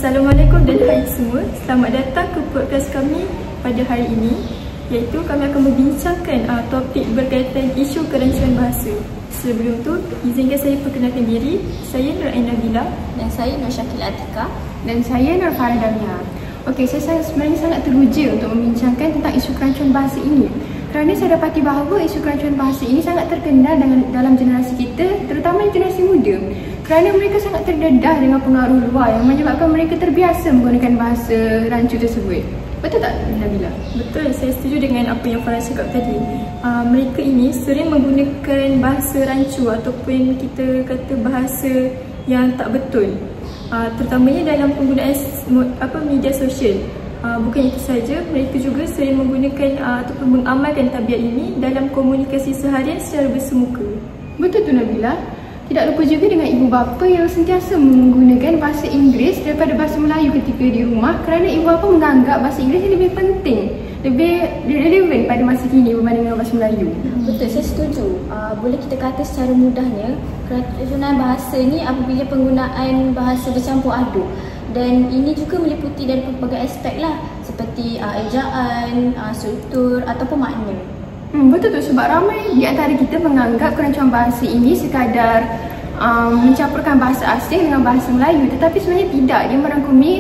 Assalamualaikum dan hai semua. Selamat datang ke podcast kami pada hari ini, iaitu kami akan membincangkan topik berkaitan isu kerancuan bahasa. Sebelum tu, izinkan saya perkenalkan diri. Saya Nur Ain Nabila dan saya Nur Syakil Atika dan saya Nur Farah Damia. Okey, saya sebenarnya sangat teruja untuk membincangkan tentang isu kerancuan bahasa ini. Kerana saya dapati bahawa isu kerancuan bahasa ini sangat terkenal dalam generasi kita, terutama generasi muda. Kerana mereka sangat terdedah dengan pengaruh luar yang menyebabkan mereka terbiasa menggunakan bahasa rancu tersebut. Betul tak, Nabila? Betul, saya setuju dengan apa yang Farah cakap tadi. Mereka ini sering menggunakan bahasa rancu ataupun kita kata bahasa yang tak betul. Terutamanya dalam penggunaan media sosial. Bukan itu saja, mereka juga sering menggunakan ataupun mengamalkan tabiat ini dalam komunikasi seharian secara bersemuka. Betul tu, Nabila. Tidak lupa juga dengan ibu bapa yang sentiasa menggunakan bahasa Inggeris daripada bahasa Melayu ketika di rumah, kerana ibu bapa menganggap bahasa Inggeris lebih penting, lebih relevan pada masa kini berbanding dengan bahasa Melayu. Betul, saya setuju. Boleh kita kata secara mudahnya, keracunan bahasa ni apabila penggunaan bahasa bercampur aduk. Dan ini juga meliputi dari pelbagai aspek lah, seperti ejaan, struktur ataupun makna. Betul tu, sebab ramai di antara kita menganggap kerancuan bahasa ini sekadar mencampurkan bahasa asing dengan bahasa Melayu, tetapi sebenarnya tidak. Dia merangkumi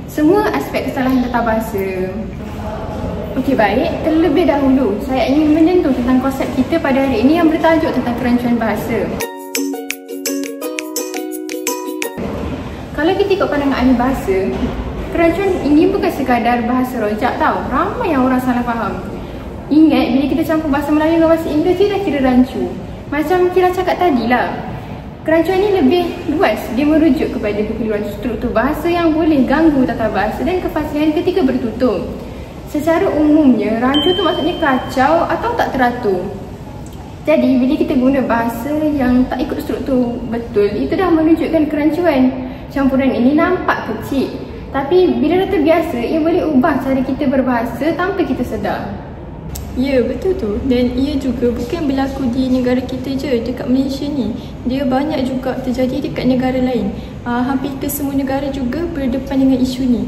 semua aspek kesalahan tata bahasa. Okey, baik. Terlebih dahulu, saya ingin menyentuh tentang konsep kita pada hari ini yang bertajuk tentang kerancuan bahasa. Kalau kita ikut pandangan ahli bahasa, kerancuan ini bukan sekadar bahasa rojak tau. Ramai yang orang salah faham. Ingat, bila kita campur bahasa Melayu dengan bahasa Inggeris, dia dah kira rancu. Macam Kira cakap tadi lah, kerancuan ini lebih luas. Dia merujuk kepada kekeliruan struktur bahasa yang boleh ganggu tata bahasa dan kefasihan ketika bertutur. Secara umumnya, rancu tu maksudnya kacau atau tak teratur. Jadi, bila kita guna bahasa yang tak ikut struktur betul, itu dah menunjukkan kerancuan. Campuran ini nampak kecil, tapi bila dah terbiasa, ia boleh ubah cara kita berbahasa tanpa kita sedar. Ya, betul tu. Dan ia juga bukan berlaku di negara kita je, dekat Malaysia ni. Dia banyak juga terjadi dekat negara lain. Hampir ke semua negara juga berdepan dengan isu ni.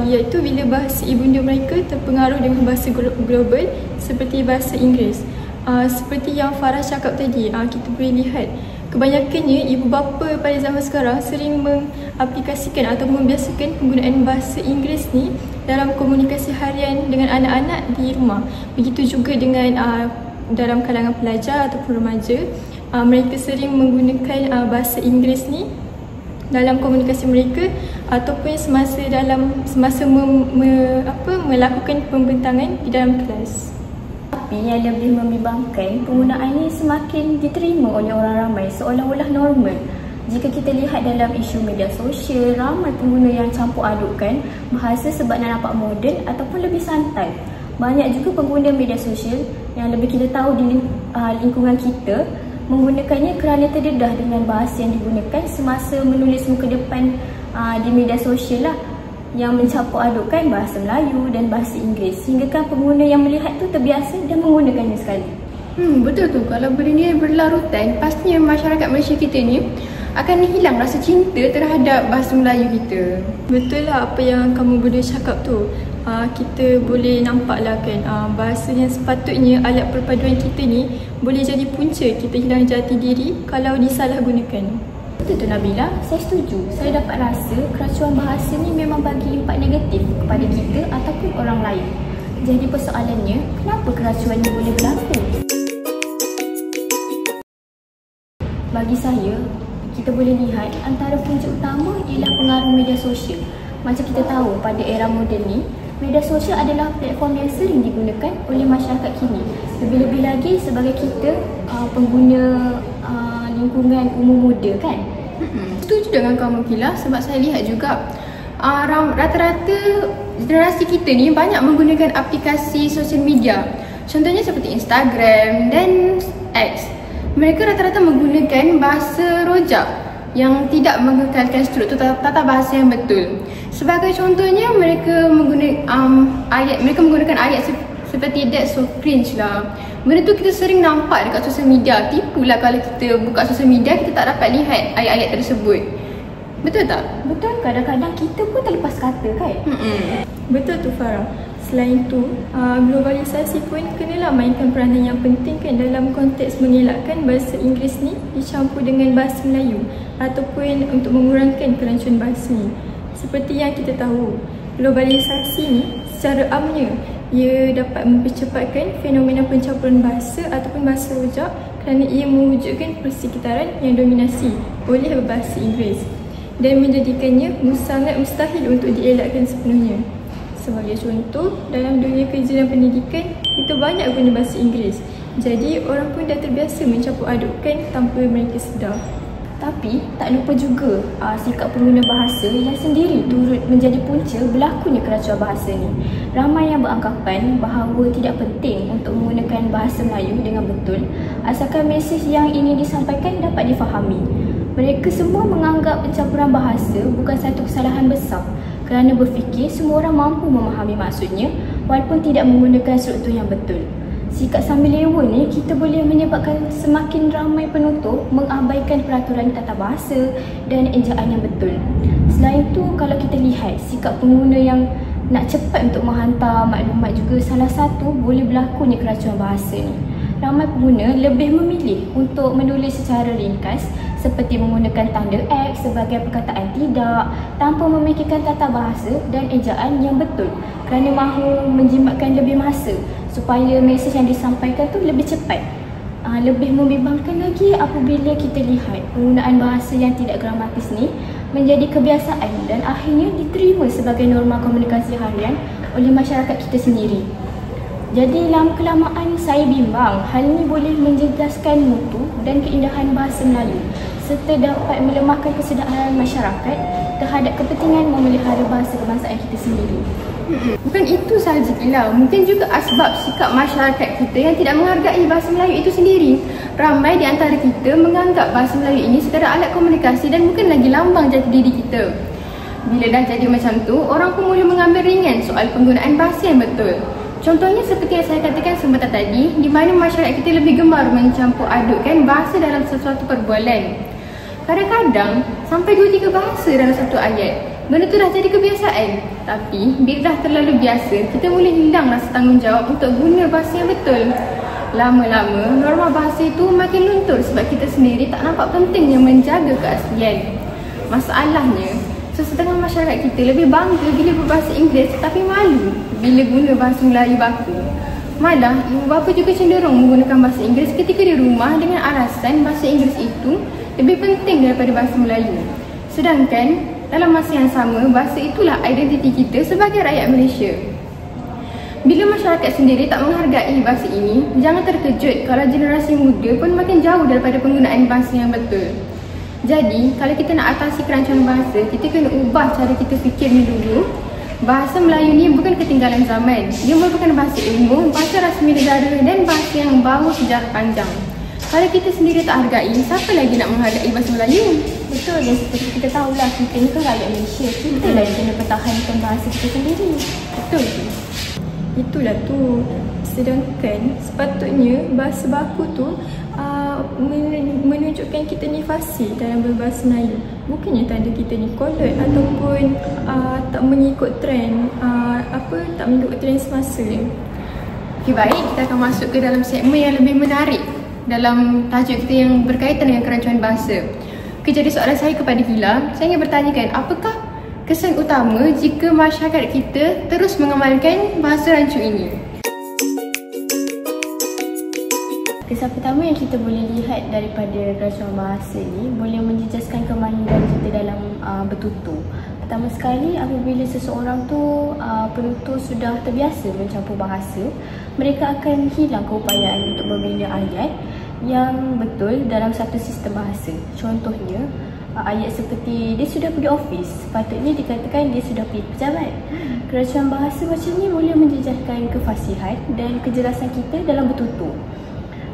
Iaitu bila bahasa ibunda mereka terpengaruh dengan bahasa global seperti bahasa Inggeris. Seperti yang Farah cakap tadi, kita boleh lihat kebanyakannya ibu bapa pada zaman sekarang sering mengaplikasikan atau membiasakan penggunaan bahasa Inggeris ni dalam komunikasi harian dengan anak-anak di rumah. Begitu juga dengan dalam kalangan pelajar ataupun remaja, mereka sering menggunakan bahasa Inggeris ni dalam komunikasi mereka ataupun semasa melakukan pembentangan di dalam kelas. Tapi yang lebih membimbangkan, penggunaan ini semakin diterima oleh orang ramai seolah-olah normal. Jika kita lihat dalam isu media sosial, ramai pengguna yang campur adukkan bahasa sebab nak nampak moden ataupun lebih santai. Banyak juga pengguna media sosial yang lebih kita tahu di lingkungan kita menggunakannya kerana terdedah dengan bahasa yang digunakan semasa menulis muka depan di media sosial lah, yang mencampur adukkan bahasa Melayu dan bahasa Inggeris, sehingga kan pengguna yang melihat tu terbiasa dan menggunakannya sekali. Betul tu. Kalau benda ni berlarutan, pastinya masyarakat Malaysia kita ni akan hilang rasa cinta terhadap bahasa Melayu kita. Betul lah apa yang kamu berdua cakap tu. Kita boleh nampak lah kan, bahasa yang sepatutnya alat perpaduan kita ni boleh jadi punca kita hilang jati diri kalau disalahgunakan. Betul tu, Nabila, saya setuju. Saya dapat rasa keracuan bahasa ni memang bagi impak negatif kepada kita ataupun orang lain. Jadi persoalannya, kenapa keracuan ni boleh berlaku? Bagi saya, kita boleh lihat antara punca utama ialah pengaruh media sosial. Macam kita tahu, pada era moden ni, media sosial adalah platform yang sering digunakan oleh masyarakat kini. Lebih-lebih lagi sebagai kita pengguna lingkungan umum muda kan. Setuju dengan kamu, Kila, sebab saya lihat juga rata-rata generasi kita ni banyak menggunakan aplikasi sosial media. Contohnya seperti Instagram dan X. Mereka rata-rata menggunakan bahasa rojak yang tidak mengekalkan struktur tata bahasa yang betul. Sebagai contohnya, mereka menggunakan ayat seperti that's so cringe lah. Benda tu kita sering nampak dekat sosial media. Tipulah kalau kita buka sosial media, kita tak dapat lihat ayat-ayat tersebut. Betul tak? Betul, kadang-kadang kita pun terlepas kata kan? Betul tu Farah. Selain tu, globalisasi pun kenalah mainkan peranan yang penting kan dalam konteks mengelakkan bahasa Inggeris ni dicampur dengan bahasa Melayu ataupun untuk mengurangkan kerancuan bahasa ni. Seperti yang kita tahu, globalisasi ni secara amnya ia dapat mempercepatkan fenomena pencampuran bahasa ataupun bahasa rojak kerana ia mewujudkan persekitaran yang dominasi oleh bahasa Inggeris dan menjadikannya sangat mustahil untuk dielakkan sepenuhnya. Sebagai contoh, dalam dunia kerja dan pendidikan, kita banyak guna bahasa Inggeris. Jadi, orang pun dah terbiasa mencampur adukkan tanpa mereka sedar. Tapi, tak lupa juga sikap pengguna bahasa yang sendiri turut menjadi punca berlakunya kerancuan bahasa ni. Ramai yang beranggapan bahawa tidak penting untuk menggunakan bahasa Melayu dengan betul asalkan mesej yang ingin disampaikan dapat difahami. Mereka semua menganggap pencampuran bahasa bukan satu kesalahan besar kerana berfikir semua orang mampu memahami maksudnya walaupun tidak menggunakan struktur yang betul. Sikap sambil lewa ni kita boleh menyebabkan semakin ramai penutur mengabaikan peraturan tata bahasa dan ejaan yang betul. Selain itu, kalau kita lihat sikap pengguna yang nak cepat untuk menghantar maklumat juga salah satu boleh berlakunya kerancuan bahasa ni. Ramai pengguna lebih memilih untuk menulis secara ringkas seperti menggunakan tanda X sebagai perkataan tidak tanpa memikirkan tata bahasa dan ejaan yang betul kerana mahu menjimatkan lebih masa supaya mesej yang disampaikan tu lebih cepat. Lebih membimbangkan lagi apabila kita lihat penggunaan bahasa yang tidak gramatis ni menjadi kebiasaan dan akhirnya diterima sebagai norma komunikasi harian oleh masyarakat kita sendiri. Jadi lama kelamaan saya bimbang hal ini boleh menjejaskan mutu dan keindahan bahasa Melayu serta dapat melemahkan kesedaran masyarakat terhadap kepentingan memelihara bahasa kebangsaan kita sendiri. Bukan itu sahaja pula, mungkin juga asbab sikap masyarakat kita yang tidak menghargai bahasa Melayu itu sendiri. Ramai di antara kita menganggap bahasa Melayu ini sekadar alat komunikasi dan bukan lagi lambang jati diri kita. Bila dah jadi macam tu, orang pun mula mengambil ringan soal penggunaan bahasa yang betul. Contohnya seperti yang saya katakan sebentar tadi, di mana masyarakat kita lebih gemar mencampur adukkan bahasa dalam sesuatu perbualan. Kadang-kadang sampai 2-3 bahasa dalam satu ayat. Benda tu dah jadi kebiasaan. Tapi bila dah terlalu biasa, kita mula hilang rasa tanggungjawab untuk guna bahasa yang betul. Lama-lama, norma bahasa itu makin luntur sebab kita sendiri tak nampak pentingnya menjaga keaslian. Masalahnya, sesetengah masyarakat kita lebih bangga bila berbahasa Inggeris tapi malu bila guna bahasa Melayu baku. Malah, ibu bapa juga cenderung menggunakan bahasa Inggeris ketika di rumah dengan alasan bahasa Inggeris itu lebih penting daripada bahasa Melayu. Sedangkan, dalam masa yang sama, bahasa itulah identiti kita sebagai rakyat Malaysia. Bila masyarakat sendiri tak menghargai bahasa ini, jangan terkejut kalau generasi muda pun makin jauh daripada penggunaan bahasa yang betul. Jadi, kalau kita nak atasi kerancuan bahasa, kita kena ubah cara kita fikir ni dulu. Bahasa Melayu ni bukan ketinggalan zaman. Dia merupakan bahasa umum, bahasa rasmi negara dan bahasa yang bawa sejarah panjang. Kalau kita sendiri tak hargai, siapa lagi nak menghargai bahasa Melayu? Betul, dan seperti kita tahulah, kita ni kan rakyat Malaysia. Kita lah yang kena pertahankan bahasa kita sendiri. Betul tu. Itulah tu. Sedangkan sepatutnya bahasa baku tu menunjukkan kita ni fasih dalam berbahasa Melayu. Bukannya tanda kita ni kolot ataupun tak mengikut trend, tak mengikut trend semasa. Okay, baik, kita akan masuk ke dalam segmen yang lebih menarik dalam tajuk kita yang berkaitan dengan kerancuan bahasa. Okay, jadi soalan saya kepada Hila, saya ingin bertanyakan, apakah kesan utama jika masyarakat kita terus mengamalkan bahasa rancu ini? Kesan pertama yang kita boleh lihat daripada kerancuan bahasa ni boleh menjejaskan kemahiran kita dalam bertutur. Pertama sekali, apabila seseorang tu penutur sudah terbiasa mencampur bahasa, mereka akan hilang keupayaan untuk membina ayat yang betul dalam satu sistem bahasa. Contohnya, ayat seperti dia sudah pergi office, sepatutnya dikatakan dia sudah pergi pejabat. Kerancuan bahasa macam ni boleh menjejaskan kefasihan dan kejelasan kita dalam bertutur.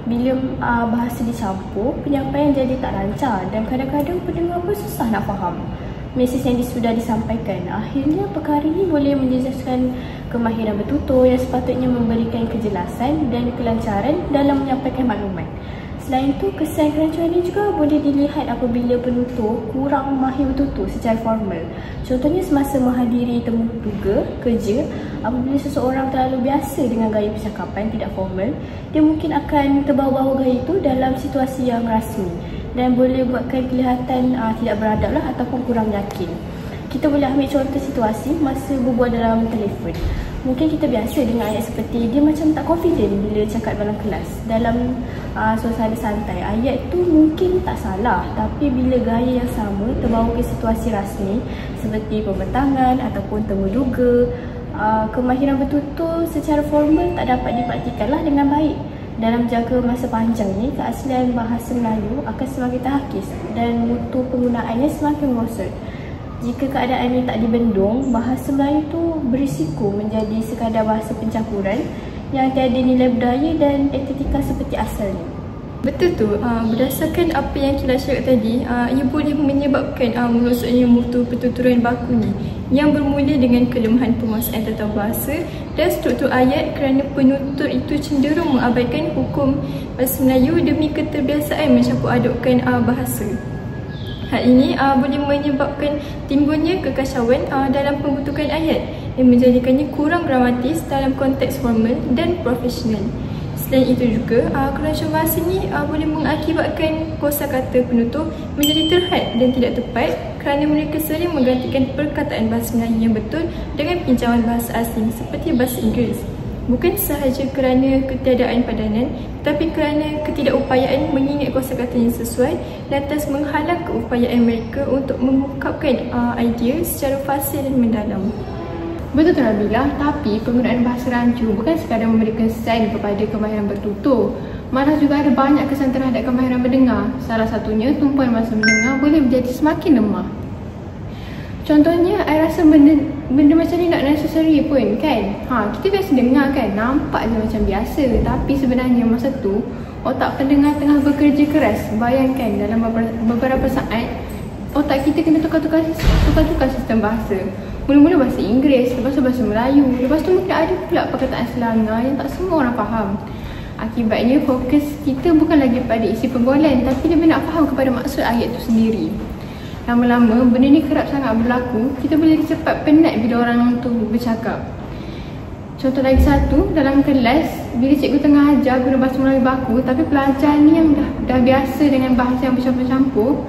Bila bahasa dicampur, penyampaian jadi tak lancar dan kadang-kadang pendengar pun susah nak faham mesej yang sudah disampaikan. Akhirnya perkara ini boleh menjejaskan kemahiran bertutur yang sepatutnya memberikan kejelasan dan kelancaran dalam menyampaikan maklumat. Selain itu, kesan kerancuan ini juga boleh dilihat apabila penutur kurang mahir bertutur secara formal. Contohnya semasa menghadiri temu tugas kerja, apabila seseorang terlalu biasa dengan gaya percakapan tidak formal, dia mungkin akan terbawa-bawa gaya itu dalam situasi yang rasmi dan boleh buatkan kelihatan tidak beradab lah ataupun kurang yakin. Kita boleh ambil contoh situasi masa berbual dalam telefon. Mungkin kita biasa dengan ayat seperti dia macam tak confident bila cakap dalam kelas. Dalam suasana santai, ayat tu mungkin tak salah, tapi bila gaya yang sama terbawa ke situasi rasmi seperti pembentangan ataupun temu duga, kemahiran bertutur secara formal tak dapat dipraktikanlah dengan baik. Dalam jangka masa panjang ni, keaslian bahasa Melayu akan semakin terhakis dan mutu penggunaannya semakin merosot. Jika keadaan ini tak dibendung, bahasa Melayu tu berisiko menjadi sekadar bahasa pencampuran yang tiada nilai budaya dan estetika seperti asalnya. Betul tu, berdasarkan apa yang Kila cakap tadi, ia boleh menyebabkan merosotnya mutu pertuturan baku ni yang bermula dengan kelemahan penguasaan tata bahasa dan struktur ayat kerana penutur itu cenderung mengabaikan hukum bahasa Melayu demi keterbiasaan mencampur adukkan bahasa. Hal ini boleh menyebabkan timbulnya kekacauan dalam pembentukan ayat yang menjadikannya kurang dramatis dalam konteks formal dan profesional. Selain itu juga, kerancuan bahasa ini boleh mengakibatkan kosakata penutur menjadi terhad dan tidak tepat kerana mereka sering menggantikan perkataan bahasa Melayu yang betul dengan pinjaman bahasa asing seperti bahasa Inggeris. Bukan sahaja kerana ketiadaan padanan, tetapi kerana ketidakupayaan mengingat kosakata yang sesuai lantas menghalang keupayaan mereka untuk mengungkapkan idea secara fasih dan mendalam. Betul tu Nabila, tapi penggunaan bahasa rancu bukan sekadar memberikan kesan kepada kemahiran bertutur, malah juga ada banyak kesan terhadap kemahiran mendengar. Salah satunya, tumpuan masa mendengar boleh menjadi semakin lemah. Contohnya, I rasa benda macam ni not necessary pun kan. Kita biasa dengar kan, nampak je macam biasa, tapi sebenarnya masa tu otak pendengar tengah bekerja keras. Bayangkan dalam beberapa saat otak kita kena tukar-tukar sistem bahasa. Mula-mula bahasa Inggeris, lepas tu bahasa Melayu, lepas tu mungkin ada pula perkataan Selangor yang tak semua orang faham. Akibatnya fokus kita bukan lagi pada isi perbualan, tapi lebih nak faham kepada maksud ayat tu sendiri. Lama-lama benda ni kerap sangat berlaku. Kita boleh cepat penat bila orang tu bercakap. Contoh lagi satu, dalam kelas bila cikgu tengah ajar guna bahasa Melayu baku, tapi pelajar ni yang dah biasa dengan bahasa yang bercampur-campur,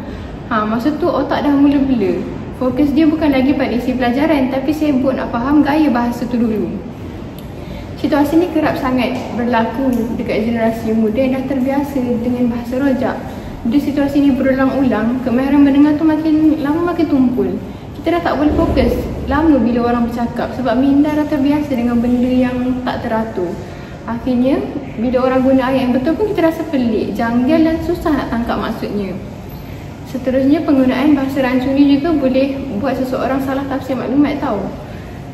masa tu otak dah mula blur. Fokus dia bukan lagi pada isi pelajaran, tapi sibuk nak faham gaya bahasa tu dulu. Situasi ni kerap sangat berlaku dekat generasi muda yang dah terbiasa dengan bahasa rojak. Bila situasi ni berulang-ulang, kemahiran mendengar tu makin lama makin tumpul. Kita dah tak boleh fokus lama bila orang bercakap sebab minda dah terbiasa dengan benda yang tak teratur. Akhirnya, bila orang guna ayat yang betul pun kita rasa pelik, janggal dan susah nak tangkap maksudnya. Seterusnya, penggunaan bahasa rancu ni juga boleh buat seseorang salah tafsir maklumat tau.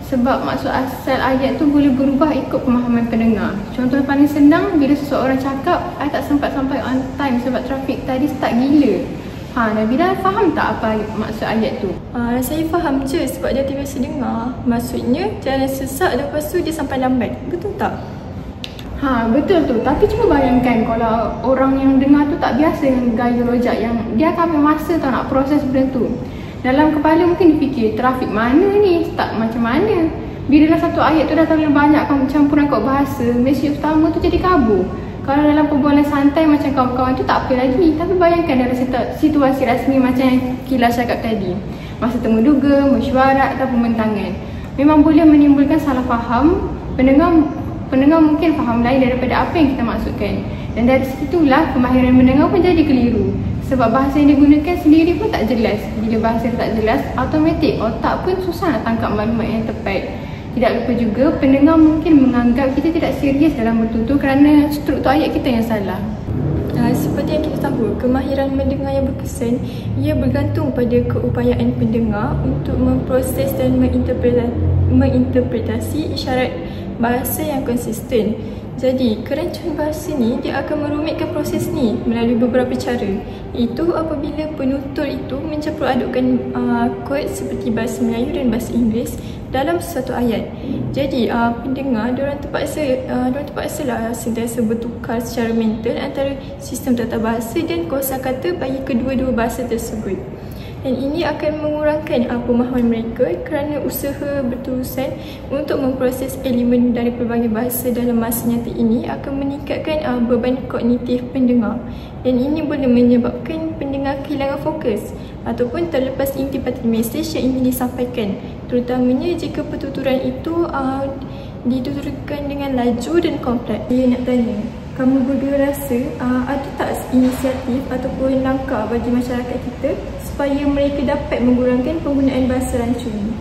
Sebab maksud asal ayat tu boleh berubah ikut pemahaman pendengar. Contoh paling senang, bila seseorang cakap, I tak sempat sampai on time sebab trafik tadi start gila. Nabila faham tak apa maksud ayat tu? Saya faham je sebab dia terbiasa dengar. Maksudnya jalan sesak lepas tu dia sampai lambat. Betul tak? Betul tu. Tapi cuba bayangkan kalau orang yang dengar tu tak biasa dengan gaya rojak yang dia akan ambil masa tau nak proses benda tu. Dalam kepala mungkin dipikir, trafik mana ni? Start macam mana? Bila satu ayat tu dah terlalu banyak campuran kod bahasa, mesej utama tu jadi kabur. Kalau dalam perbualan santai macam kawan-kawan tu tak apa lagi. Tapi bayangkan dalam situasi rasmi macam yang Kila cakap tadi, masa temu duga, mesyuarat atau pembentangan, memang boleh menimbulkan salah faham. Pendengar mungkin faham lain daripada apa yang kita maksudkan. Dan dari situlah kemahiran mendengar pun jadi keliru. Sebab bahasa yang digunakan sendiri pun tak jelas. Bila bahasa tak jelas, automatik otak pun susah nak tangkap maklumat yang tepat. Tidak lupa juga, pendengar mungkin menganggap kita tidak serius dalam bertutur kerana struktur ayat kita yang salah. Seperti yang kita tahu, kemahiran mendengar yang berkesan, ia bergantung pada keupayaan pendengar untuk memproses dan menginterpretasi menginterpretasi isyarat bahasa yang konsisten. Jadi, kerancuan bahasa ni dia akan merumitkan proses ni melalui beberapa cara. Itu apabila penutur itu mencampur adukkan kod seperti bahasa Melayu dan bahasa Inggeris dalam satu ayat. Jadi, pendengar diorang terpaksa lah sentiasa bertukar secara mental antara sistem tata bahasa dan kosakata bagi kedua-dua bahasa tersebut. Dan ini akan mengurangkan pemahaman mereka kerana usaha berterusan untuk memproses elemen dari pelbagai bahasa dalam masa nyata ini akan meningkatkan beban kognitif pendengar. Dan ini boleh menyebabkan pendengar kehilangan fokus ataupun terlepas intipati mesej yang ingin disampaikan, terutamanya jika pertuturan itu dituturkan dengan laju dan kompleks. Saya nak tanya, kamu berdua rasa ada tak inisiatif ataupun langkah bagi masyarakat kita supaya mereka dapat mengurangkan penggunaan bahasa rancu ini?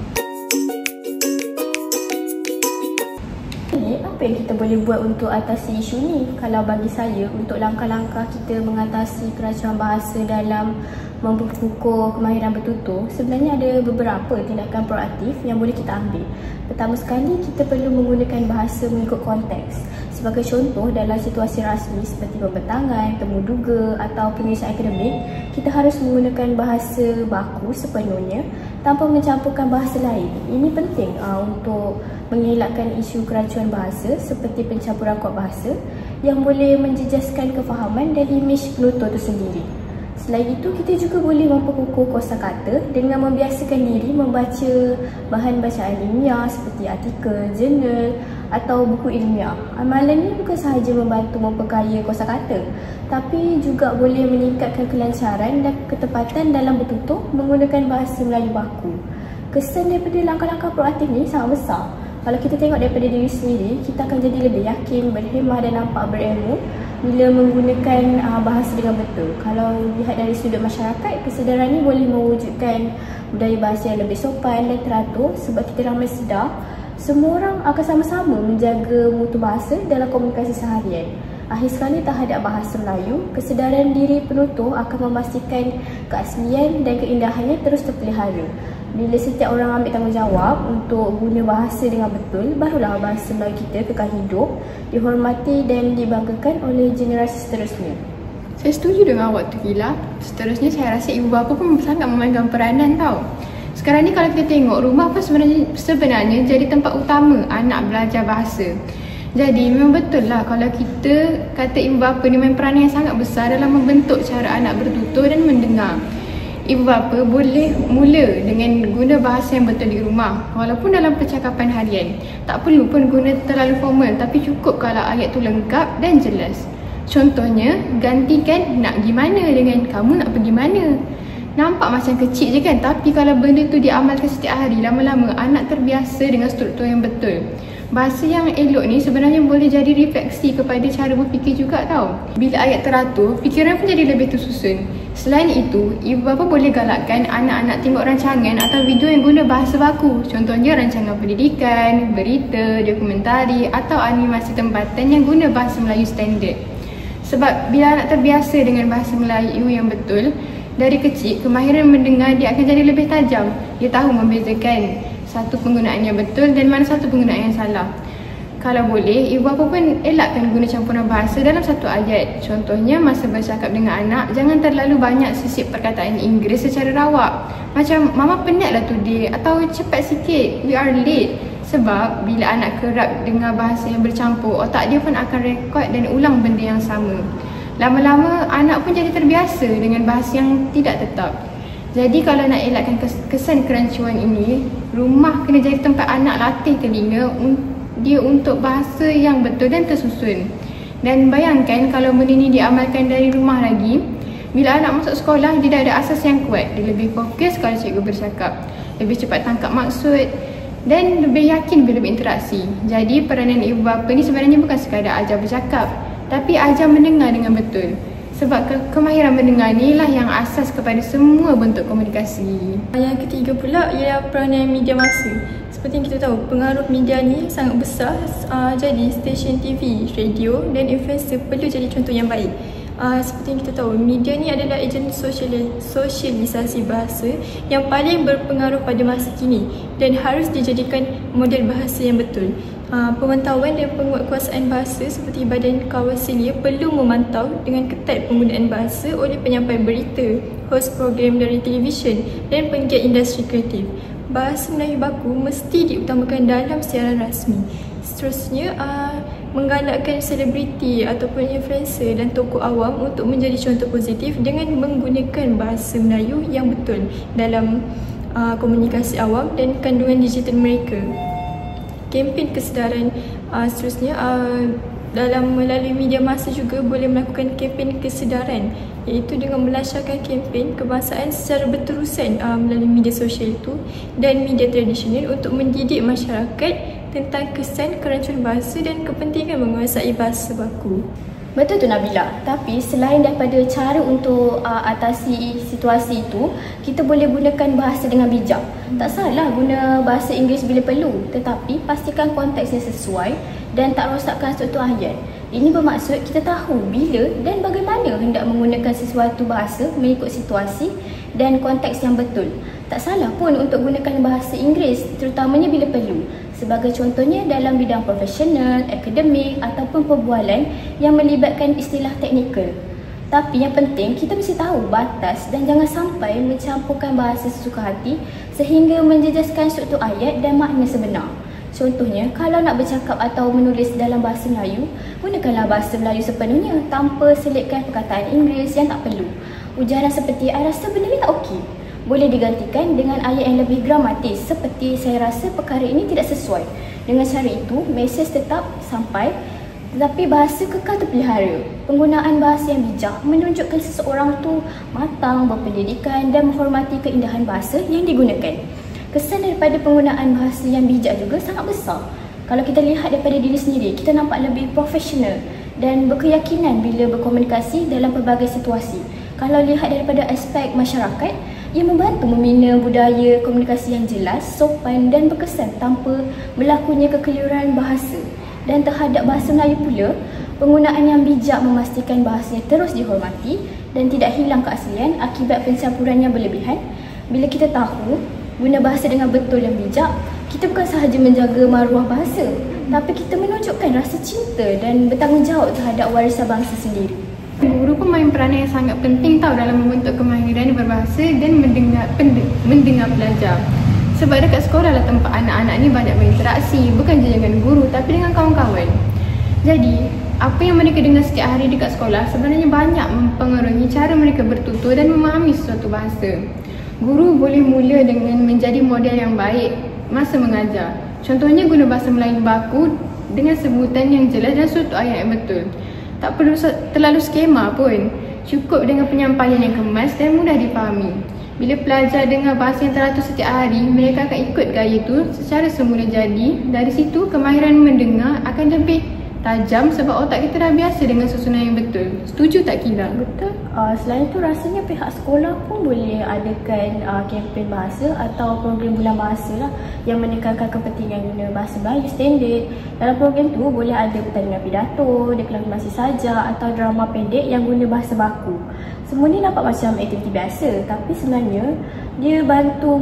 Apa yang kita boleh buat untuk atasi isu ni? Kalau bagi saya, untuk langkah-langkah kita mengatasi kerancuan bahasa dalam memperkukuh kemahiran bertutur, sebenarnya ada beberapa tindakan proaktif yang boleh kita ambil. Pertama sekali, kita perlu menggunakan bahasa mengikut konteks. Sebagai contoh, dalam situasi rasmi seperti pembentangan, temu duga atau pemeriksaan akademik, kita harus menggunakan bahasa baku sepenuhnya tanpa mencampurkan bahasa lain. Ini penting untuk mengelakkan isu kerancuan bahasa seperti pencampuran kod bahasa yang boleh menjejaskan kefahaman dan imej penutur itu sendiri. Selain itu, kita juga boleh memperkukuh kosakata dengan membiasakan diri membaca bahan bacaan ilmiah seperti artikel, jurnal atau buku ilmiah. Amalan ini bukan sahaja membantu memperkaya kosakata, tapi juga boleh meningkatkan kelancaran dan ketepatan dalam bertutur menggunakan bahasa Melayu baku. Kesan daripada langkah-langkah proaktif ni sangat besar. Kalau kita tengok daripada diri sendiri, kita akan jadi lebih yakin, berhemah dan nampak berilmu bila menggunakan bahasa dengan betul. Kalau lihat dari sudut masyarakat, kesedaran ini boleh mewujudkan budaya bahasa yang lebih sopan dan teratur sebab kita ramai sedar semua orang akan sama-sama menjaga mutu bahasa dalam komunikasi seharian. Akhir sekali, terhadap bahasa Melayu, kesedaran diri penutur akan memastikan keaslian dan keindahannya terus terpelihara. Bila setiap orang ambil tanggungjawab untuk guna bahasa dengan betul, barulah bahasa Melayu kita kekal hidup, dihormati dan dibanggakan oleh generasi seterusnya. Saya setuju dengan awak tu, Gila. Seterusnya, saya rasa ibu bapa pun sangat memegang peranan tau. Sekarang ni kalau kita tengok, rumah pun sebenarnya jadi tempat utama anak belajar bahasa. Jadi memang betul lah kalau kita kata ibu bapa ni main peranan yang sangat besar dalam membentuk cara anak bertutur dan mendengar. Ibu bapa boleh mula dengan guna bahasa yang betul di rumah walaupun dalam percakapan harian. Tak perlu pun guna terlalu formal, tapi cukup kalau ayat tu lengkap dan jelas. Contohnya, gantikan nak pergi mana dengan kamu nak pergi mana. Nampak macam kecil je kan, tapi kalau benda tu diamalkan setiap hari, lama-lama anak terbiasa dengan struktur yang betul. Bahasa yang elok ni sebenarnya boleh jadi refleksi kepada cara berfikir juga tau. Bila ayat teratur, fikiran pun jadi lebih tersusun. Selain itu, ibu bapa boleh galakkan anak-anak tengok rancangan atau video yang guna bahasa baku. Contohnya rancangan pendidikan, berita, dokumentari atau animasi tempatan yang guna bahasa Melayu standard. Sebab bila anak terbiasa dengan bahasa Melayu yang betul, dari kecil, kemahiran mendengar dia akan jadi lebih tajam. Dia tahu membezakan satu penggunaan yang betul dan mana satu penggunaan yang salah. Kalau boleh, ibu bapa pun elakkan guna campuran bahasa dalam satu ayat. Contohnya, masa bercakap dengan anak, jangan terlalu banyak sisip perkataan Inggeris secara rawak. Macam, mama penat lah today, atau cepat sikit, we are late. Sebab bila anak kerap dengar bahasa yang bercampur, otak dia pun akan rekod dan ulang benda yang sama. Lama-lama, anak pun jadi terbiasa dengan bahasa yang tidak tetap. Jadi kalau nak elakkan kesan kerancuan ini, rumah kena jadi tempat anak latih telinga dia untuk bahasa yang betul dan tersusun. Dan bayangkan kalau benda ni diamalkan dari rumah lagi, bila anak masuk sekolah, dia dah ada asas yang kuat. Dia lebih fokus kalau cikgu bercakap, lebih cepat tangkap maksud dan lebih yakin bila berinteraksi. Jadi peranan ibu bapa ni sebenarnya bukan sekadar ajar bercakap, tapi ajar mendengar dengan betul. Sebab kemahiran mendengar ni lah yang asas kepada semua bentuk komunikasi. Yang ketiga pula ialah peranan media massa. Seperti yang kita tahu, pengaruh media ni sangat besar. Jadi stesen TV, radio dan influencer perlu jadi contoh yang baik. Seperti yang kita tahu, media ni adalah ejen sosialisasi bahasa yang paling berpengaruh pada masa kini dan harus dijadikan model bahasa yang betul. Pemantauan dan penguatkuasaan bahasa seperti Badan Kawal Selia perlu memantau dengan ketat penggunaan bahasa oleh penyampai berita, hos program dari televisyen dan penggiat industri kreatif. Bahasa Melayu baku mesti diutamakan dalam siaran rasmi. Seterusnya, menggalakkan selebriti ataupun influencer dan tokoh awam untuk menjadi contoh positif dengan menggunakan bahasa Melayu yang betul dalam komunikasi awam dan kandungan digital mereka. Kempen kesedaran seterusnya dalam melalui media masa juga boleh melakukan kempen kesedaran, iaitu dengan melancarkan kempen kebangsaan secara berterusan melalui media sosial itu dan media tradisional untuk mendidik masyarakat tentang kesan kerancuan bahasa dan kepentingan menguasai bahasa baku. Betul tu Nabila, tapi selain daripada cara untuk atasi situasi itu, kita boleh gunakan bahasa dengan bijak. Tak salah guna bahasa Inggeris bila perlu, tetapi pastikan konteksnya sesuai dan tak rosakkan struktur ayat. Ini bermaksud kita tahu bila dan bagaimana hendak menggunakan sesuatu bahasa mengikut situasi dan konteks yang betul. Tak salah pun untuk gunakan bahasa Inggeris, terutamanya bila perlu. Sebagai contohnya dalam bidang profesional, akademik ataupun perbualan yang melibatkan istilah teknikal. Tapi yang penting kita mesti tahu batas dan jangan sampai mencampurkan bahasa sesuka hati sehingga menjejaskan struktur ayat dan makna sebenar. Contohnya, kalau nak bercakap atau menulis dalam bahasa Melayu, gunakanlah bahasa Melayu sepenuhnya tanpa selitkan perkataan Inggeris yang tak perlu. Ujaran seperti "I rasa benda ni tak okey" boleh digantikan dengan ayat yang lebih gramatis seperti "Saya rasa perkara ini tidak sesuai". Dengan cara itu, mesej tetap sampai tetapi bahasa kekal terpelihara. Penggunaan bahasa yang bijak menunjukkan seseorang tu matang, berpendidikan dan menghormati keindahan bahasa yang digunakan. Kesan daripada penggunaan bahasa yang bijak juga sangat besar. Kalau kita lihat daripada diri sendiri, kita nampak lebih profesional dan berkeyakinan bila berkomunikasi dalam pelbagai situasi. Kalau lihat daripada aspek masyarakat, ia membantu membina budaya komunikasi yang jelas, sopan dan berkesan tanpa berlakunya kekeliruan bahasa. Dan terhadap bahasa Melayu pula, penggunaan yang bijak memastikan bahasanya terus dihormati dan tidak hilang keaslian akibat pencampuran yang berlebihan. Bila kita tahu guna bahasa dengan betul dan bijak, kita bukan sahaja menjaga maruah bahasa, tapi kita menunjukkan rasa cinta dan bertanggungjawab terhadap warisan bangsa sendiri. Guru pun main peranan yang sangat penting dalam membentuk kemahiran berbahasa dan mendengar pelajar. Sebab dekat sekolah lah tempat anak-anak ni banyak berinteraksi, bukan je dengan guru tapi dengan kawan-kawan. Jadi, apa yang mereka dengar setiap hari dekat sekolah sebenarnya banyak mempengaruhi cara mereka bertutur dan memahami sesuatu bahasa. Guru boleh mula dengan menjadi model yang baik masa mengajar. Contohnya guna bahasa Melayu baku dengan sebutan yang jelas dan struktur ayat yang betul. Tak perlu terlalu skema pun. Cukup dengan penyampaian yang kemas dan mudah dipahami. Bila pelajar dengar bahasa yang teratur setiap hari, mereka akan ikut gaya itu secara semula jadi. Dari situ, kemahiran mendengar akan lebih tajam sebab otak kita dah biasa dengan susunan yang betul. Setuju tak Kila? Betul. Selain itu, rasanya pihak sekolah pun boleh adakan kempen bahasa atau program bulan bahasa lah yang menekankan kepentingan guna bahasa Melayu standard. Dalam program tu boleh ada pertandingan pidato, deklamasi saja atau drama pendek yang guna bahasa baku. Semua ni nampak macam aktiviti biasa, tapi sebenarnya dia bantu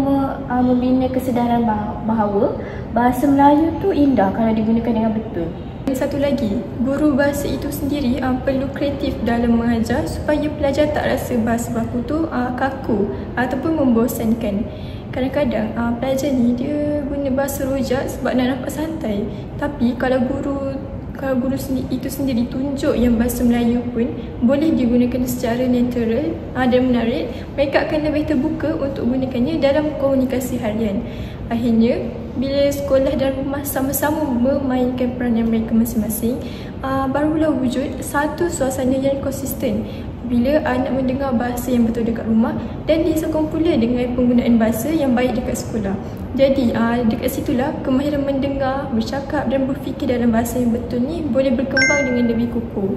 membina kesedaran bahawa bahasa Melayu tu indah kalau digunakan dengan betul. Satu lagi, guru bahasa itu sendiri perlu kreatif dalam mengajar supaya pelajar tak rasa bahasa baku tu kaku ataupun membosankan. Kadang-kadang pelajar ni dia guna bahasa rojak sebab nak nampak santai. Tapi kalau guru itu sendiri tunjuk yang bahasa Melayu pun boleh digunakan secara natural dan menarik, mereka akan lebih terbuka untuk gunakannya dalam komunikasi harian. Akhirnya, bila sekolah dan rumah sama-sama memainkan peranan mereka masing-masing, barulah wujud satu suasana yang konsisten bila anak mendengar bahasa yang betul dekat rumah dan disokong pula dengan penggunaan bahasa yang baik dekat sekolah. Jadi dekat situlah kemahiran mendengar, bercakap dan berfikir dalam bahasa yang betul ni boleh berkembang dengan lebih kukuh.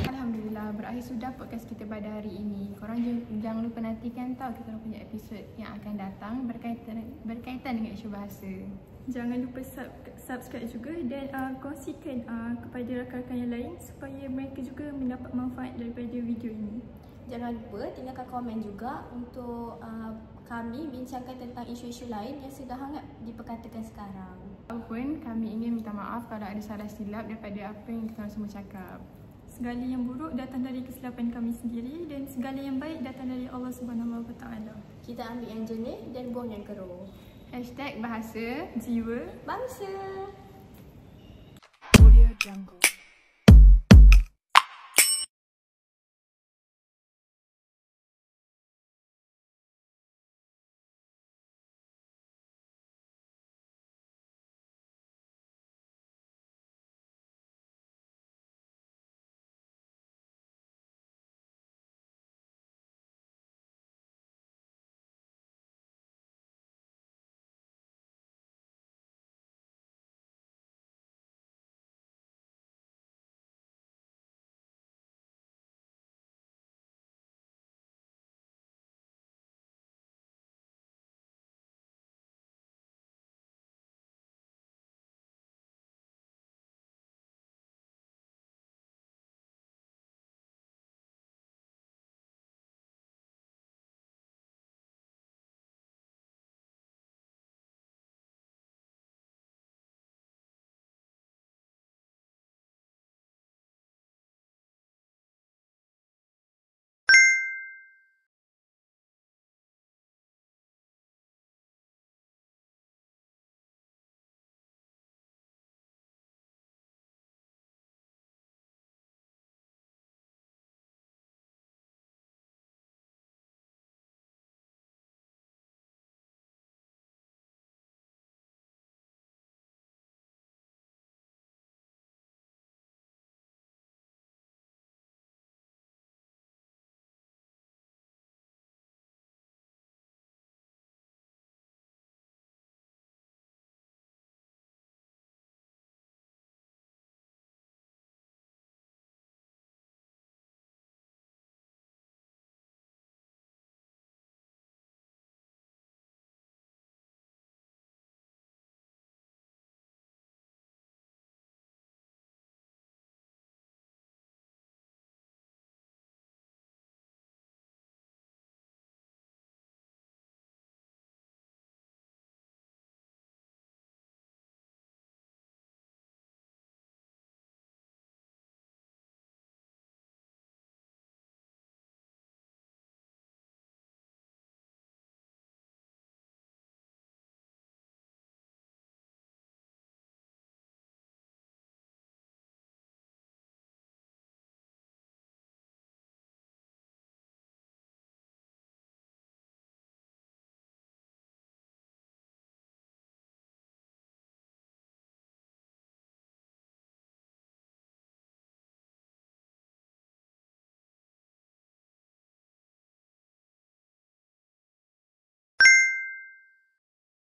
Alhamdulillah, berakhir sudah podcast kita pada hari ini. Korang jangan lupa nantikan kita punya episod yang akan datang berkaitan dengan isu bahasa. Jangan lupa subscribe juga dan kongsikan kepada rakan-rakan yang lain supaya mereka juga mendapat manfaat daripada video ini. Jangan lupa tinggalkan komen juga untuk kami bincangkan tentang isu-isu lain yang sedang hangat diperkatakan sekarang. Walaupun kami ingin minta maaf kalau ada salah silap daripada apa yang kita semua cakap. Segala yang buruk datang dari kesilapan kami sendiri dan segala yang baik datang dari Allah Subhanahu Wa Taala. Kita ambil yang jernih dan buang yang keruh. #bahasa Jiwa Bangsa. Audio Jungle.